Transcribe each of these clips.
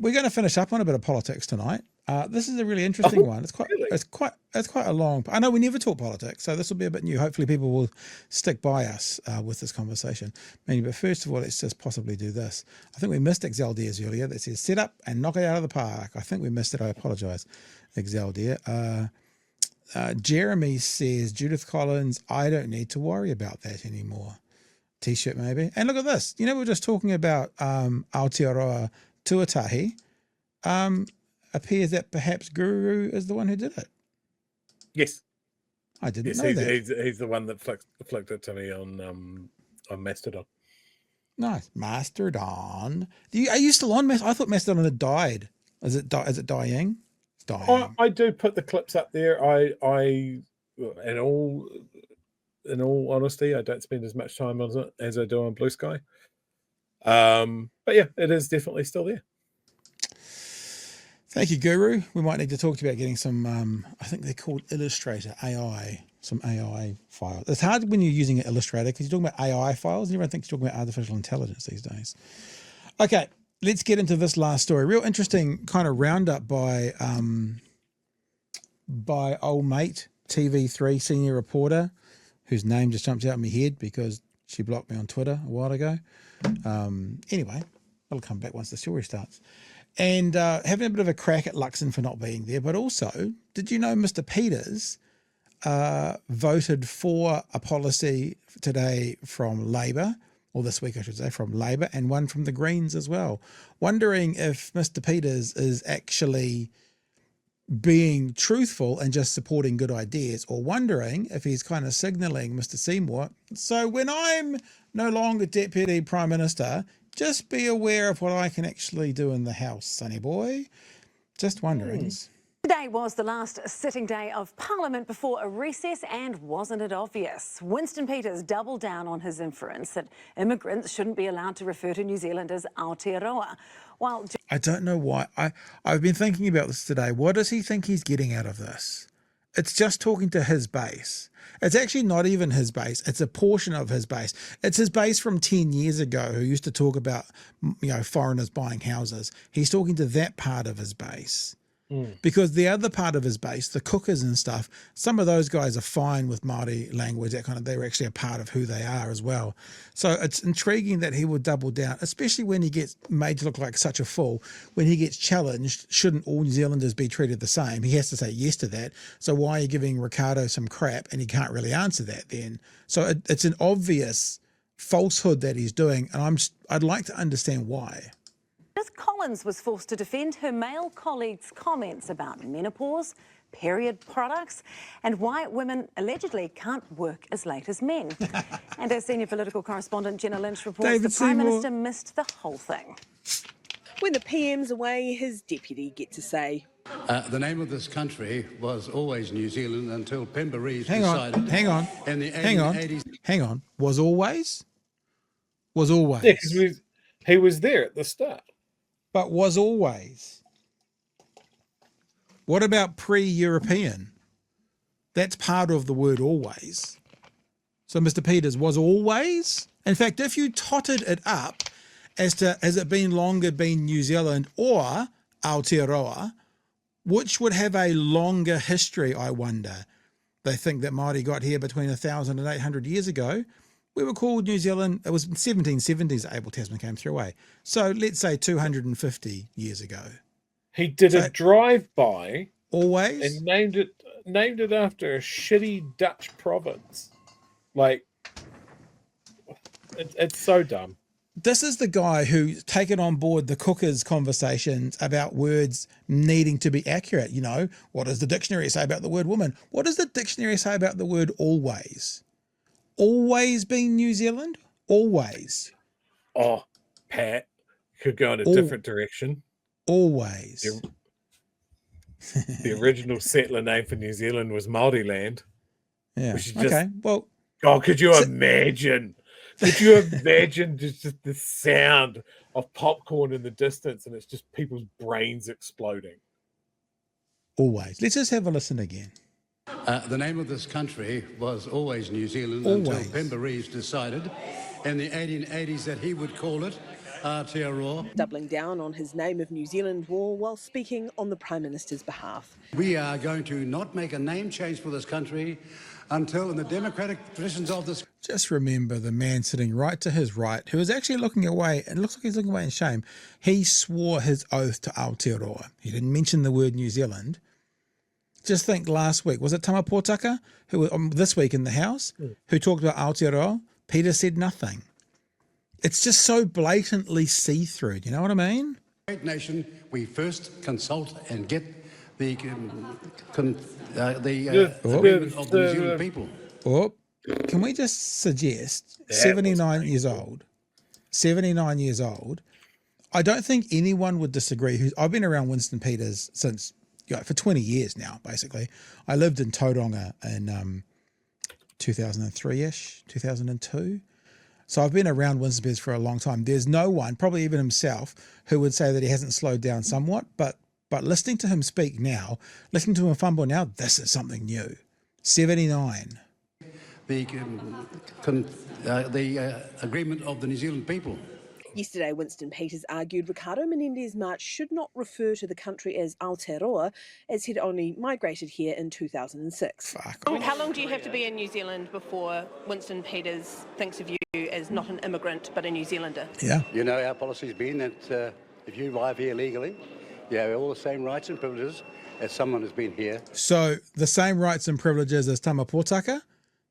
we're going to finish up on a bit of politics tonight. This is a really interesting one. Really? It's quite a long. I know we never talk politics, so this will be a bit new. Hopefully, people will stick by us with this conversation. But first of all, let's just possibly do this. I think we missed Exaldiers earlier. That says set up and knock it out of the park. I think we missed it. I apologise, Exaldier. Jeremy says Judith Collins. I don't need to worry about that anymore. T-shirt maybe. And look at this. We were just talking about Aotearoa Tuatahi. Appears that perhaps Guru is the one who did it. Yes. I didn't know that. He's the one that flicked it to me on Mastodon. Nice. Mastodon. Are you still on Mastodon? I thought Mastodon had died. Is it dying? It's dying. I do put the clips up there. In all honesty, I don't spend as much time on it as I do on Blue Sky. But yeah, it is definitely still there. Thank you, Guru. We might need to talk to you about getting some, I think they're called Illustrator, AI, some AI files. It's hard when you're using Illustrator because you're talking about AI files and everyone thinks you're talking about artificial intelligence these days. Okay, let's get into this last story. Real interesting kind of roundup by old mate, TV3 senior reporter, whose name just jumps out in my head because she blocked me on Twitter a while ago. Anyway, it'll come back once the story starts. And having a bit of a crack at Luxon for not being there. But also, did you know Mr. Peters voted for a policy today from Labor, or this week I should say, from Labor, and one from the Greens as well. Wondering if Mr. Peters is actually being truthful and just supporting good ideas, or wondering if he's kind of signalling Mr. Seymour, so when I'm no longer Deputy Prime Minister, just be aware of what I can actually do in the House, sonny boy. Just wondering. Today was the last sitting day of Parliament before a recess, and wasn't it obvious? Winston Peters doubled down on his inference that immigrants shouldn't be allowed to refer to New Zealand as Aotearoa. While I don't know why. I've been thinking about this today. What does he think he's getting out of this? It's just talking to his base. It's actually not even his base. It's a portion of his base. It's his base from 10 years ago who used to talk about, foreigners buying houses. He's talking to that part of his base. Because the other part of his base, the cookers and stuff, some of those guys are fine with Māori language, they're actually a part of who they are as well. So it's intriguing that he would double down, especially when he gets made to look like such a fool. When he gets challenged, shouldn't all New Zealanders be treated the same? He has to say yes to that. So why are you giving Ricardo some crap? And he can't really answer that then. So it's an obvious falsehood that he's doing. And I'd like to understand why. Judith Collins was forced to defend her male colleagues' comments about menopause, period products, and why women allegedly can't work as late as men. And our senior political correspondent Jenna Lynch reports the Prime Minister missed the whole thing. When the PM's away, his deputy gets a say. The name of this country was always New Zealand until Pemba Reeves Hang on. in the 1880s. Hang on. Was always? Was always. Yeah, because he was there at the start. But was always. What about pre-European? That's part of the word always. So Mr. Peters was always. In fact, if you totted it up as to has it been longer been New Zealand or Aotearoa, which would have a longer history, I wonder. They think that Māori got here between 1,000 and 800 years ago. We were called New Zealand, it was 1770s that Abel Tasman came through, So let's say 250 years ago. He did a drive-by. Always? And named it after a shitty Dutch province. It's so dumb. This is the guy who's taken on board the cookers conversations about words needing to be accurate. What does the dictionary say about the word woman? What does the dictionary say about the word always? Always been New Zealand? Always. Oh, Pat, could go in a different direction. Always. The original settler name for New Zealand was Māori land. Yeah. Okay. Well. Oh, could you imagine? Could you imagine just the sound of popcorn in the distance and it's just people's brains exploding? Always. Let's just have a listen again. The name of this country was always New Zealand Always. until Pemba Reeves decided in the 1880s that he would call it Aotearoa. doubling down on his Name of New Zealand war while speaking on the Prime Minister's behalf. We are going to not make a name change for this country until, in the democratic traditions of this Just remember the man sitting right to his right, who is actually looking away, and looks like he's looking away in shame. He swore his oath to Aotearoa. He didn't mention the word New Zealand. Just think last week, was it Tamapōtaka, who was this week in the House, who talked about Aotearoa? Peter said nothing. It's just so blatantly see-through. Do you know what I mean? great nation, we first consult and get the agreement of the New Zealand people. Oh, can we just suggest 79 years old, 79 years old, I don't think anyone would disagree. I've been around Winston Peters since, for 20 years now, basically. I lived in Tauranga in 2003-ish, 2002. So I've been around Winston Peters for a long time. There's no one, probably even himself, who would say that he hasn't slowed down somewhat. But listening to him speak now, listening to him fumble now, this is something new. 79. The agreement of the New Zealand people. Yesterday, Winston Peters argued Ricardo Menendez March should not refer to the country as Aotearoa, as he'd only migrated here in 2006. Fuck. How long do you have to be in New Zealand before Winston Peters thinks of you as not an immigrant but a New Zealander? Yeah. You know, our policy's been that if you arrive here legally, you have all the same rights and privileges as someone who's been here. So the same rights and privileges as Tamapōtaka,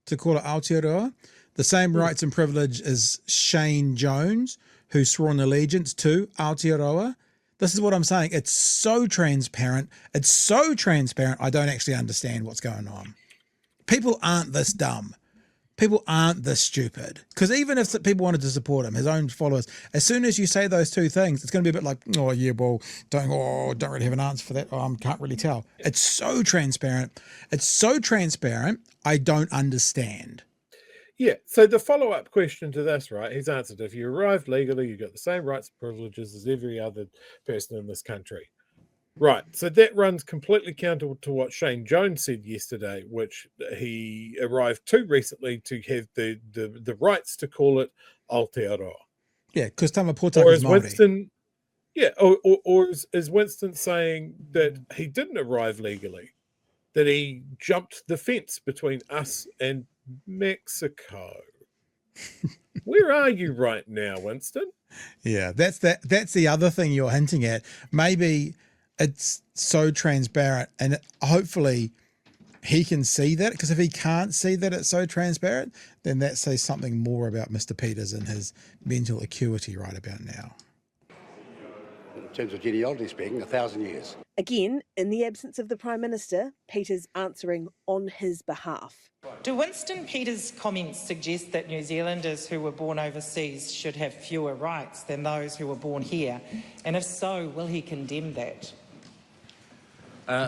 to call it Aotearoa, the same rights and privilege as Shane Jones, who's sworn allegiance to Aotearoa. This is what I'm saying. It's so transparent. It's so transparent, I don't actually understand what's going on. People aren't this dumb. People aren't this stupid. Because even if people wanted to support him, his own followers, as soon as you say those two things, it's going to be a bit like, oh, yeah, well, don't really have an answer for that. Oh, I can't really tell. It's so transparent. It's so transparent, I don't understand. Yeah, so the follow-up question to this, right, he's answered, if you arrived legally, you've got the same rights and privileges as every other person in this country. Right, so that runs completely counter to what Shane Jones said yesterday, which he arrived too recently to have the rights to call it Aotearoa. Yeah, because Tamapōtaka Or is is Māori. Winston, is Winston saying that he didn't arrive legally, that he jumped the fence between us and Mexico? Where are you right now, Winston? Yeah, that's the other thing you're hinting at. Maybe it's so transparent, and hopefully he can see that, because if he can't see that it's so transparent, then that says something more about Mr. Peters and his mental acuity right about now. In terms of genealogy speaking, 1,000 years. Again, in the absence of the Prime Minister, Peters answering on his behalf. Do Winston Peters' comments suggest that New Zealanders who were born overseas should have fewer rights than those who were born here? And if so, will he condemn that?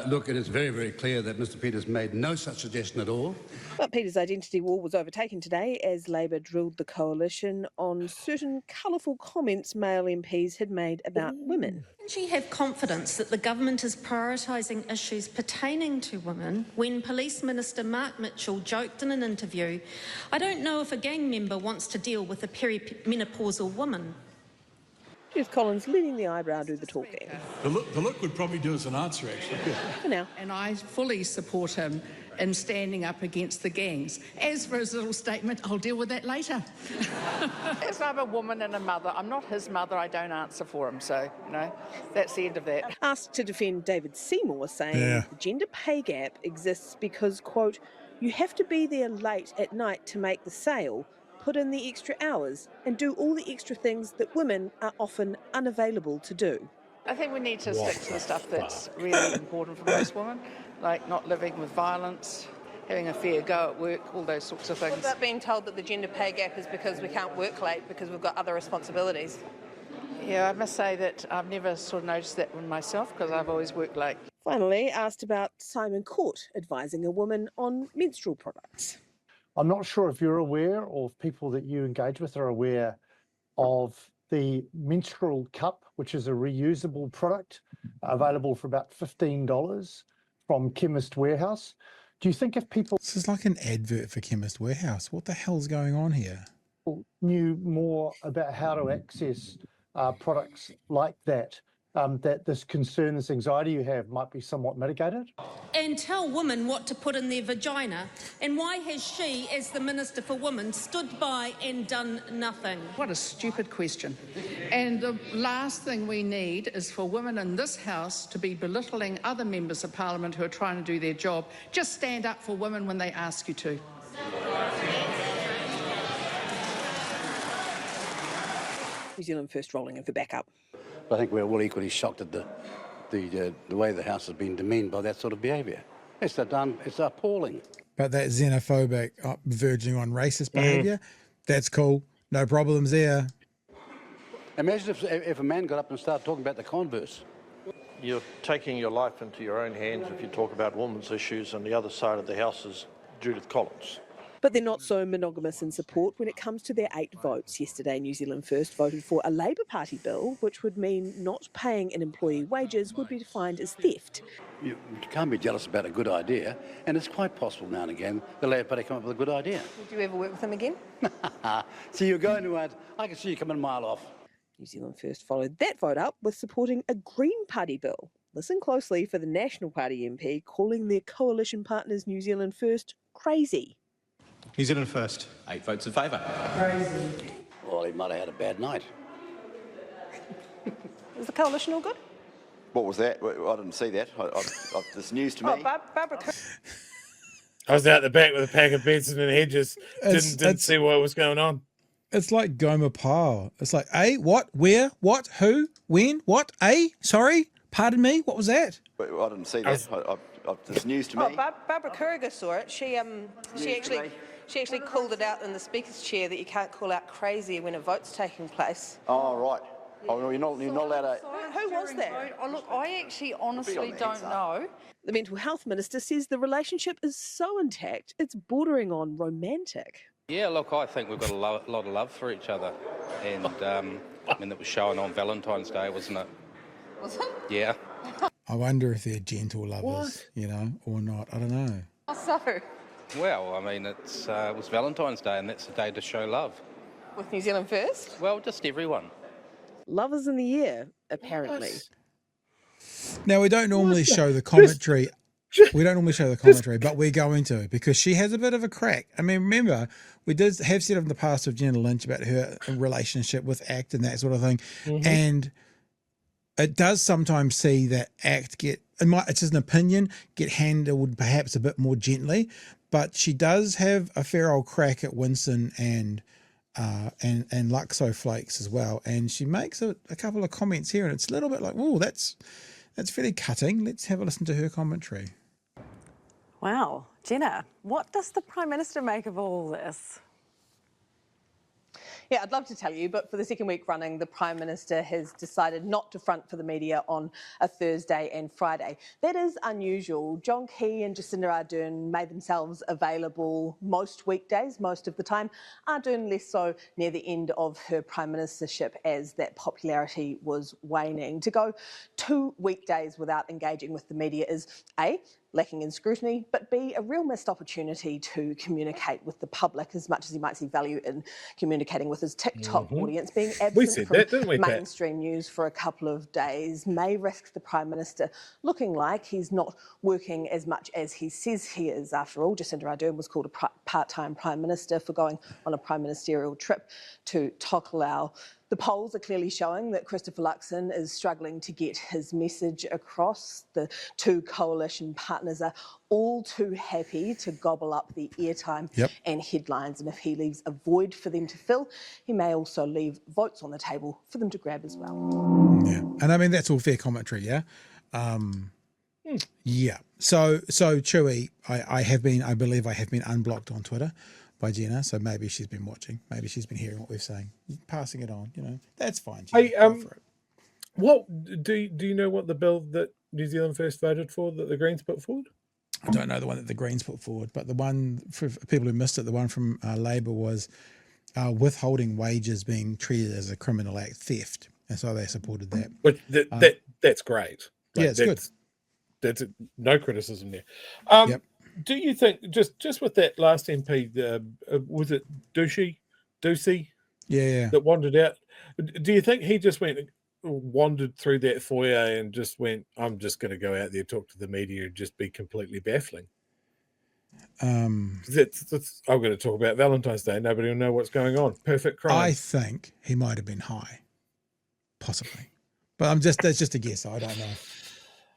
Look, it is very, very clear that Mr. Peters made no such suggestion at all. But Peters' identity war was overtaken today as Labor drilled the coalition on certain colourful comments male MPs had made about women. Can she have confidence that the government is prioritising issues pertaining to women when Police Minister Mark Mitchell joked in an interview, "I don't know if a gang member wants to deal with a perimenopausal woman"? Judith Collins leading the eyebrow do the talking. The look would probably do as an answer, actually. For now. And I fully support him in standing up against the gangs. As for his little statement, I'll deal with that later. As I'm a woman and a mother, I'm not his mother, I don't answer for him, so, that's the end of that. Asked to defend David Seymour, saying the gender pay gap exists because, quote, you have to be there late at night to make the sale, put in the extra hours and do all the extra things that women are often unavailable to do. I think we need to stick to the stuff that's really important for most women, like not living with violence, having a fair go at work, all those sorts of things. What about being told that the gender pay gap is because we can't work late because we've got other responsibilities? Yeah, I must say that I've never sort of noticed that one myself because I've always worked late. Finally, asked about Simon Court advising a woman on menstrual products. I'm not sure if you're aware, or if people that you engage with are aware of the menstrual cup, which is a reusable product available for about $15 from Chemist Warehouse. Do you think if people... This is like an advert for Chemist Warehouse. What the hell's going on here? Knew more about how to access products like that, that this concern, this anxiety you have might be somewhat mitigated? And tell women what to put in their vagina. And why has she, as the Minister for Women, stood by and done nothing? What a stupid question. And the last thing we need is for women in this House to be belittling other members of Parliament who are trying to do their job. Just stand up for women when they ask you to. New Zealand First rolling in for backup. But I think we're all equally shocked at the way the House has been demeaned by that sort of behaviour. It's appalling. But that xenophobic, verging on racist behaviour, that's cool. No problems there. Imagine if a man got up and started talking about the Converse. You're taking your life into your own hands if you talk about women's issues, and the other side of the House is Judith Collins. But they're not so monogamous in support when it comes to their 8 votes. Yesterday, New Zealand First voted for a Labour Party bill, which would mean not paying an employee wages would be defined as theft. You can't be jealous about a good idea, and it's quite possible now and again the Labour Party come up with a good idea. Would you ever work with him again? So you're going to I can see you coming a mile off. New Zealand First followed that vote up with supporting a Green Party bill. Listen closely for the National Party MP calling their coalition partners New Zealand First crazy. New Zealand First, 8 votes in favour. Crazy. Well, he might have had a bad night. Is the coalition all good? What was that? I didn't see that. This news to me. Oh, Barbara. I was out the back with a pack of Benson and Hedges. Didn't see what was going on. It's like Gomer Pyle. It's like, what, where, what, who, when, what, sorry, pardon me, what was that? I didn't see that. This news to me. Oh, Barbara Kuriger saw it. She actually called it out in the Speaker's chair that you can't call out crazy when a vote's taking place. Oh, right. Oh, no, you're not allowed to... Who was that? Oh, look, I actually honestly don't know. The Mental Health Minister says the relationship is so intact, it's bordering on romantic. Yeah, look, I think we've got a lot of love for each other. And, I mean, it was shown on Valentine's Day, wasn't it? Was it? Yeah. I wonder if they're gentle lovers, or not. I don't know. So, Well, I mean, it was Valentine's Day, and that's the day to show love. With New Zealand First? Well, just everyone. Love is in the air, apparently. Now, we don't normally show the commentary. We don't normally show the commentary, but we're going to, because she has a bit of a crack. I mean, remember, we have said in the past of Jenna Lynch about her relationship with ACT and that sort of thing. Mm-hmm. And it does sometimes see that ACT it's just an opinion, get handled perhaps a bit more gently, but she does have a fair old crack at Winston and Luxo flakes as well. And she makes a couple of comments here, and it's a little bit like, oh, that's fairly cutting. Let's have a listen to her commentary. Wow. Jenna, what does the Prime Minister make of all this? Yeah, I'd love to tell you, but for the second week running, the Prime Minister has decided not to front for the media on a Thursday and Friday. That is unusual. John Key and Jacinda Ardern made themselves available most weekdays, most of the time. Ardern less so near the end of her Prime Ministership as that popularity was waning. To go 2 weekdays without engaging with the media is A, lacking in scrutiny, but B, a real missed opportunity to communicate with the public as much as he might see value in communicating with his TikTok audience. Being absent from mainstream news for a couple of days may risk the Prime Minister looking like he's not working as much as he says he is. After all, Jacinda Ardern was called a part-time Prime Minister for going on a prime ministerial trip to Tokelau. The polls are clearly showing that Christopher Luxon is struggling to get his message across. The two coalition partners are all too happy to gobble up the airtime and headlines. And if he leaves a void for them to fill, he may also leave votes on the table for them to grab as well. Yeah, and I mean, that's all fair commentary, yeah? Yeah. So Chewie, I believe I have been unblocked on Twitter by Jenna, so maybe she's been watching. Maybe she's been hearing what we're saying, passing it on. That's fine. Hey, what do you know what the bill that New Zealand First voted for that the Greens put forward? I don't know the one that the Greens put forward, but the one for people who missed it, the one from Labour was withholding wages being treated as a criminal act, theft, and so they supported that. But that's great. Like, yeah, it's good. That's no criticism there. Do you think just with that last MP, was it Ducey? Yeah, that wandered out? Do you think he just wandered through that foyer and just went, I'm just going to go out there, talk to the media, and just be completely baffling? I'm going to talk about Valentine's Day. Nobody will know what's going on. Perfect crime. I think he might have been high, possibly, but that's just a guess. I don't know.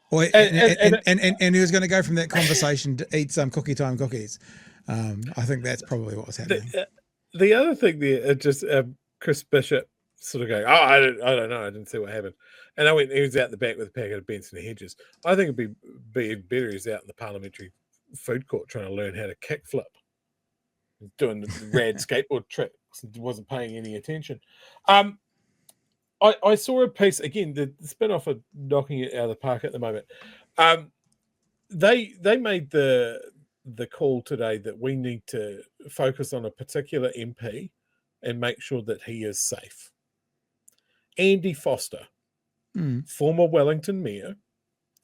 Or, and he was going to go from that conversation to eat some cookie time cookies. I think that's probably what was happening. The other thing there, just Chris Bishop sort of going, oh, I don't know, I didn't see what happened. And I went, he was out the back with a packet of Benson Hedges. I think it'd be better he's out in the parliamentary food court trying to learn how to kickflip, doing the rad skateboard tricks, wasn't paying any attention. I saw a piece, again, the spin-off of knocking it out of the park at the moment. They made the call today that we need to focus on a particular MP and make sure that he is safe. Andy Foster, former Wellington mayor.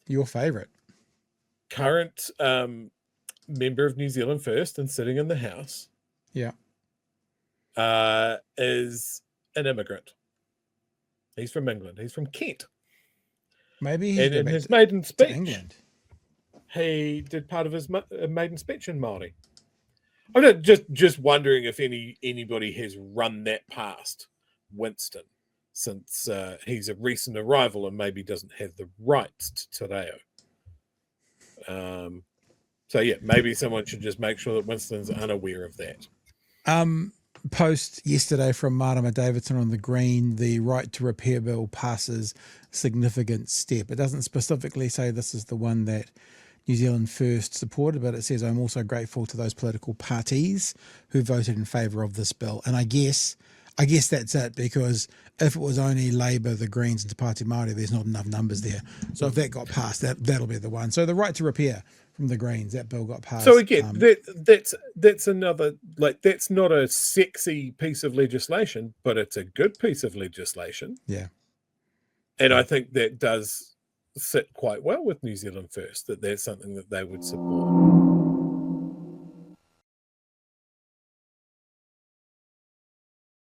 Your favourite. Current member of New Zealand First and sitting in the House. Yeah. Is an immigrant. He's from England. He's from Kent. Maybe he's in his maiden speech, England. He did part of his maiden speech in Māori. I'm just wondering if anybody has run that past Winston, since he's a recent arrival and maybe doesn't have the rights to Te Reo. So yeah, maybe someone should just make sure that Winston's unaware of that. Post yesterday from Marama Davidson on the Green, the right to repair bill passes significant step. It doesn't specifically say this is the one that New Zealand First supported, but it says, I'm also grateful to those political parties who voted in favour of this bill. And I guess that's it, because if it was only Labour, the Greens and Te Pāti Māori, there's not enough numbers there. So if that got passed, that'll be the one. So the right to repair from the Greens, that bill got passed. So again, that's another, like, that's not a sexy piece of legislation, but it's a good piece of legislation. Yeah. And I think that does sit quite well with New Zealand First, that's something that they would support.